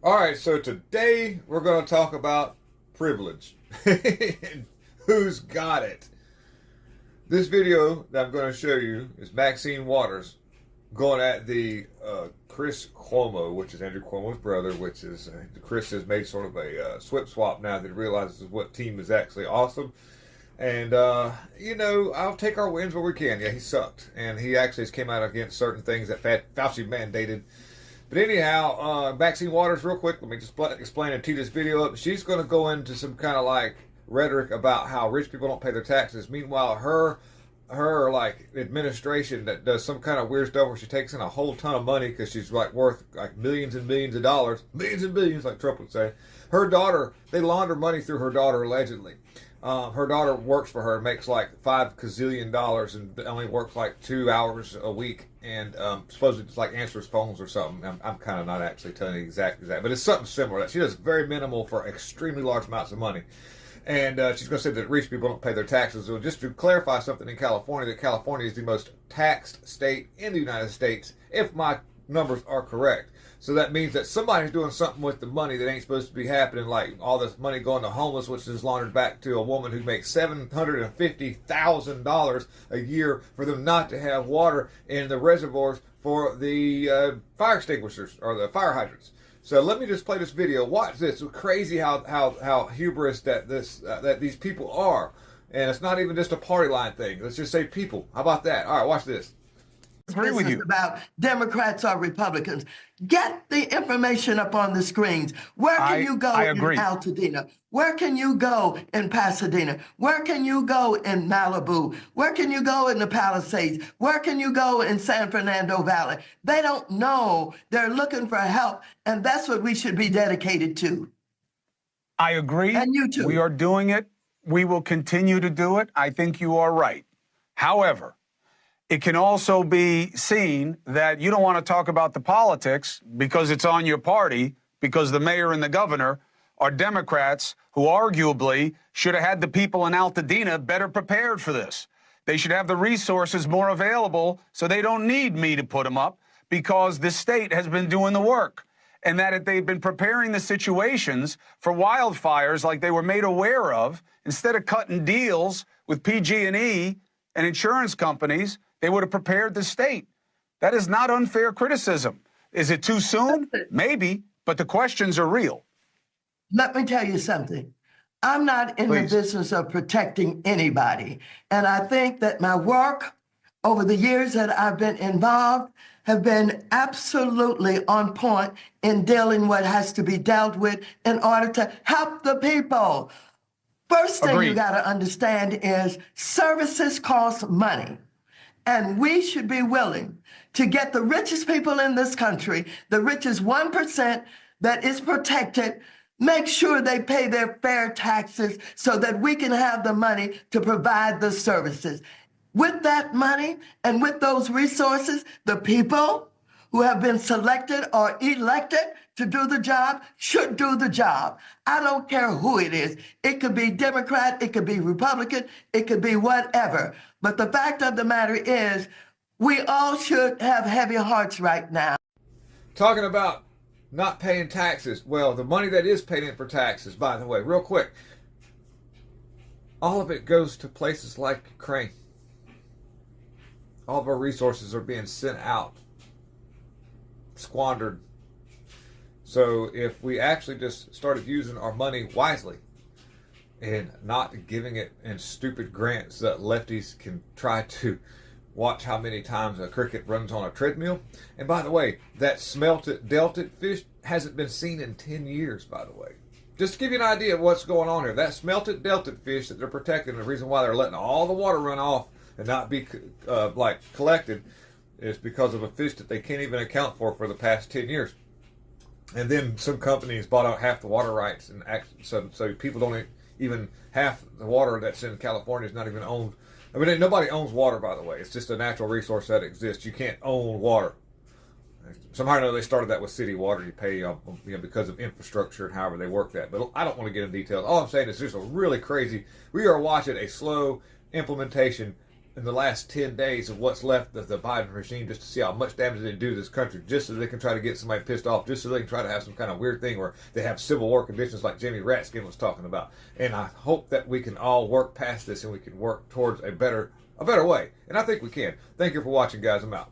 All right, so today we're going to talk about privilege. Who's got it? This video that I'm going to show you is Maxine Waters going at the Chris Cuomo, which is Andrew Cuomo's brother, which is Chris has made sort of a swip swap now that he realizes what team is actually awesome. And, I'll take our wins where we can. Yeah, he sucked. And he actually came out against certain things that Fauci mandated. But anyhow, Maxine Waters, real quick, let me just explain and tee this video up. She's going to go into some kind of like rhetoric about how rich people don't pay their taxes. Meanwhile, her like administration that does some kind of weird stuff where she takes in a whole ton of money because she's like worth like millions and millions of dollars, millions and billions, like Trump would say. Her daughter, they launder money through her daughter allegedly. Her daughter works for her, makes like $5 gazillion and only works like 2 hours a week, and supposedly just like answers phones or something. I'm kind of not actually telling you exactly that, but it's something similar. That she does very minimal for extremely large amounts of money. And she's going to say that rich people don't pay their taxes. So just to clarify something in California, that California is the most taxed state in the United States, if my numbers are correct. So that means that somebody's doing something with the money that ain't supposed to be happening, like all this money going to homeless, which is laundered back to a woman who makes $750,000 a year for them not to have water in the reservoirs for the fire extinguishers or the fire hydrants. So let me just play this video. Watch this. It's crazy how hubris that these people are. And it's not even just a party line thing. Let's just say people. How about that? All right, watch this. Agree with you about Democrats or Republicans. Get the information up on the screens. Where can you go in Altadena? Where can you go in Pasadena? Where can you go in Malibu? Where can you go in the Palisades? Where can you go in San Fernando Valley? They don't know. They're looking for help, and that's what we should be dedicated to. I agree. And you too. We are doing it. We will continue to do it. I think you are right. However, it can also be seen that you don't want to talk about the politics because it's on your party, because the mayor and the governor are Democrats who arguably should have had the people in Altadena better prepared for this. They should have the resources more available so they don't need me to put them up because the state has been doing the work. And that if they've been preparing the situations for wildfires like they were made aware of, instead of cutting deals with PG&E and insurance companies, they would have prepared the state. That is not unfair criticism. Is it too soon? Maybe, but the questions are real. Let me tell you something. I'm not in the business of protecting anybody. And I think that my work over the years that I've been involved have been absolutely on point in dealing what has to be dealt with in order to help the people. First thing you got to understand is services cost money. And we should be willing to get the richest people in this country, the richest 1% that is protected, make sure they pay their fair taxes so that we can have the money to provide the services. With that money and with those resources, the people who have been selected or elected to do the job should do the job. I don't care who it is. It could be Democrat, it could be Republican, it could be whatever. But the fact of the matter is, we all should have heavy hearts right now. Talking about not paying taxes. Well, the money that is paid in for taxes, by the way, real quick, all of it goes to places like Ukraine. All of our resources are being sent out, squandered. So if we actually just started using our money wisely and not giving it in stupid grants that lefties can try to watch how many times a cricket runs on a treadmill. And by the way, that smelted delted fish hasn't been seen in 10 years, by the way. Just to give you an idea of what's going on here. That smelted delted fish that they're protecting, the reason why they're letting all the water run off and not be collected is because of a fish that they can't even account for the past 10 years. And then some companies bought out half the water rights, and so people don't even half the water that's in California is not even owned. I mean, nobody owns water, by the way. It's just a natural resource that exists. You can't own water. Somehow or another, they started that with city water. You pay because of infrastructure and however they work that. But I don't want to get into details. All I'm saying is there's a really crazy. We are watching a slow implementation in the last 10 days of what's left of the Biden regime, just to see how much damage they do to this country, just so they can try to get somebody pissed off, just so they can try to have some kind of weird thing where they have civil war conditions like Jimmy Ratskin was talking about. And I hope that we can all work past this and we can work towards a better way. And I think we can. Thank you for watching, guys. I'm out.